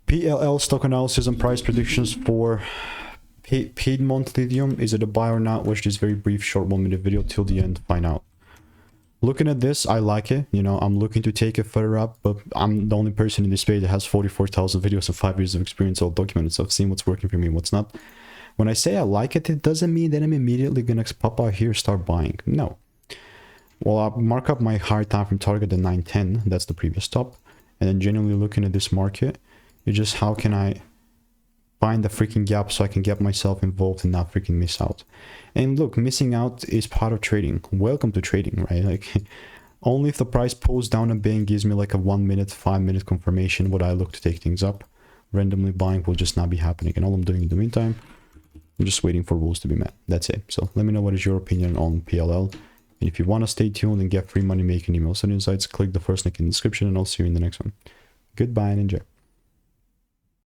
PLL stock analysis and price predictions for Piedmont Lithium. Is it a buy or not? Watch this very brief short 1 minute video till the end, find out. Looking at this, I like it. You know, I'm looking to take it further up, but I'm the only person in this space that has 44,000 videos and 5 years of experience all documented. So I've seen what's working for me and what's not. When I say I like it, it doesn't mean that I'm immediately gonna pop out here, start buying. No. Well, I'll mark up my higher time frame target at 910. That's the previous stop. And then genuinely looking at this market, it's just how can I find the freaking gap so I can get myself involved and not freaking miss out. And look, missing out is part of trading. Welcome to trading, right? Like, only if the price pulls down a bit and gives me like a 1 minute, 5 minute confirmation would I look to take things up. Randomly buying will just not be happening. And all I'm doing in the meantime, I'm just waiting for rules to be met. That's it. So let me know what is your opinion on PLL. And if you want to stay tuned and get free money making emails and insights, click the first link in the description, and I'll see you in the next one. Goodbye and enjoy.